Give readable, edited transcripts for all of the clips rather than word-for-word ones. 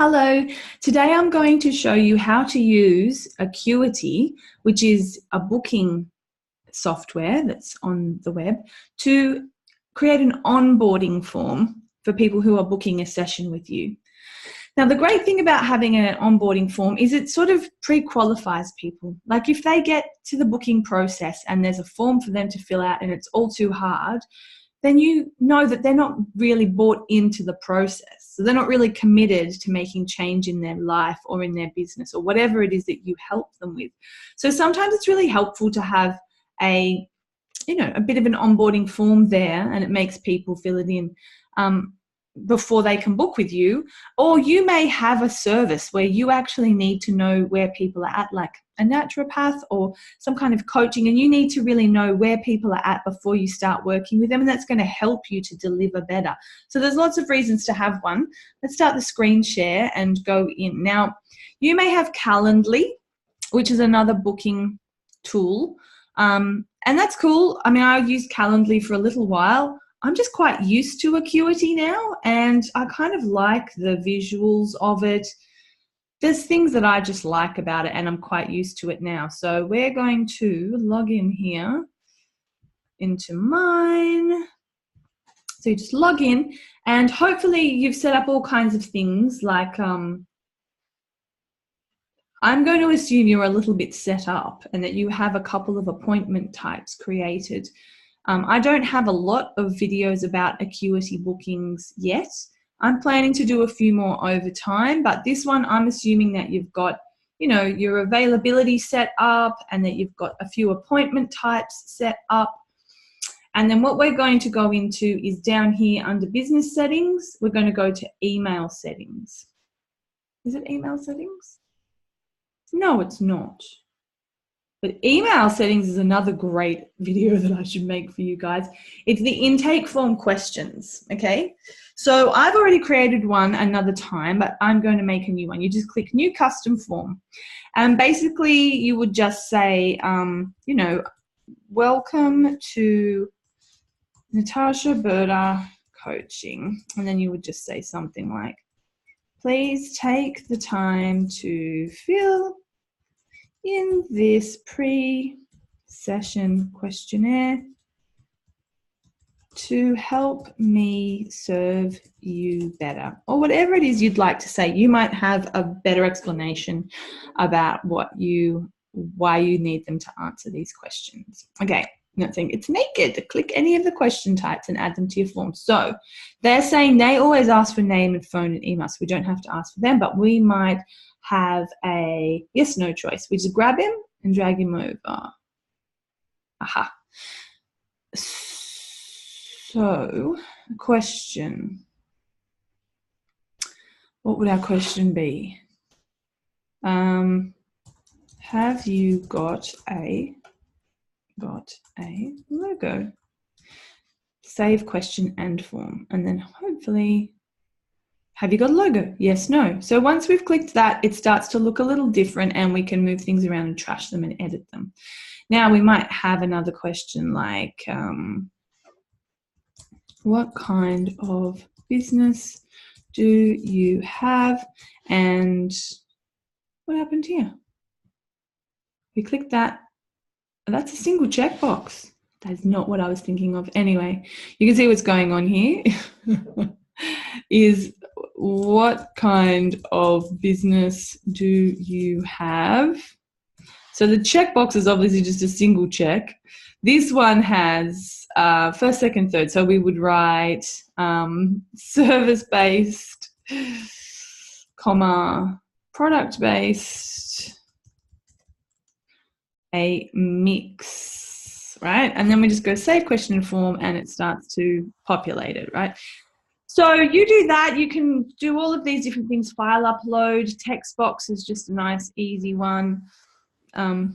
Hello, today I'm going to show you how to use Acuity, which is a booking software that's on the web, to create an onboarding form for people who are booking a session with you. Now, the great thing about having an onboarding form is it sort of pre-qualifies people. Like if they get to the booking process and there's a form for them to fill out and it's all too hard, then you know that they're not really bought into the process. So they're not really committed to making change in their life or in their business or whatever it is that you help them with. So sometimes it's really helpful to have a bit of an onboarding form there, and it makes people fill it in before they can book with you. Or you may have a service where you actually need to know where people are at, like a naturopath or some kind of coaching, and you need to really know where people are at before you start working with them, and that's going to help you to deliver better. So there's lots of reasons to have one. Let's start the screen share and go in. Now, you may have Calendly, which is another booking tool, and that's cool. I mean, I used Calendly for a little while. I'm just quite used to Acuity now, and I kind of like the visuals of it. There's things that I just like about it, and I'm quite used to it now. So we're going to log in here into mine. So you just log in, and hopefully you've set up all kinds of things like I'm going to assume you're a little bit set up and that you have a couple of appointment types created. I don't have a lot of videos about Acuity bookings yet. I'm planning to do a few more over time, but this one I'm assuming that you've got, your availability set up and that you've got a few appointment types set up. And then what we're going to go into is down here under business settings, we're going to go to email settings. Is it email settings? No, it's not. But email settings is another great video that I should make for you guys. It's the intake form questions, okay? So I've already created one another time, but I'm going to make a new one. You just click new custom form. And basically you would just say, welcome to Natasha Berta Coaching. And then you would just say something like, please take the time to fill in this pre-session questionnaire to help me serve you better, or whatever it is you'd like to say. You might have a better explanation about why you need them to answer these questions. Okay, not saying it's naked. Click any of the question types and add them to your form. So they're saying they always ask for name and phone and email, so we don't have to ask for them, but we might have a yes, no choice. We just grab him and drag him over. Aha. So, question. What would our question be? Have you got a logo? Save question and form. And then hopefully, have you got a logo? Yes, no. So once we've clicked that, it starts to look a little different and we can move things around and trash them and edit them. Now we might have another question like, what kind of business do you have? And what happened here? We clicked that. That's a single checkbox. That's not what I was thinking of. Anyway, you can see what's going on here. Is what kind of business do you have? So the checkbox is obviously just a single check. This one has first, second, third. So we would write service-based, product-based, a mix, right? And then we just go save question and form and it starts to populate it, right? So you do that. You can do all of these different things. File upload, text box is just a nice, easy one. Okay,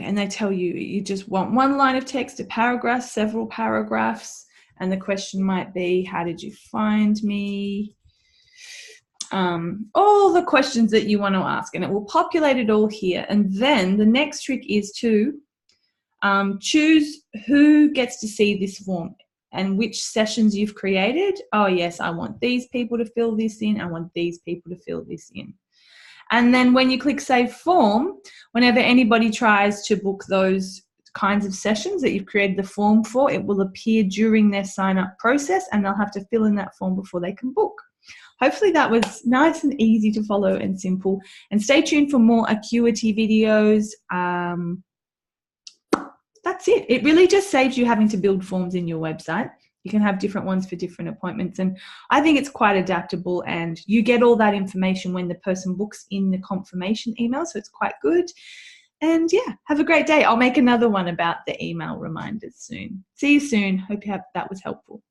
and they tell you just want one line of text, a paragraph, several paragraphs, and the question might be, how did you find me? All the questions that you want to ask, and it will populate it all here. And then the next trick is to choose who gets to see this form. and which sessions you've created. Oh yes, I want these people to fill this in. I want these people to fill this in. And then when you click Save Form, whenever anybody tries to book those kinds of sessions that you've created the form for, it will appear during their sign-up process, and they'll have to fill in that form before they can book. Hopefully that was nice and easy to follow and simple. And stay tuned for more Acuity videos. That's it. It really just saves you having to build forms in your website. You can have different ones for different appointments. And I think it's quite adaptable, and you get all that information when the person books in the confirmation email. So it's quite good. And yeah, have a great day. I'll make another one about the email reminders soon. See you soon. Hope that was helpful.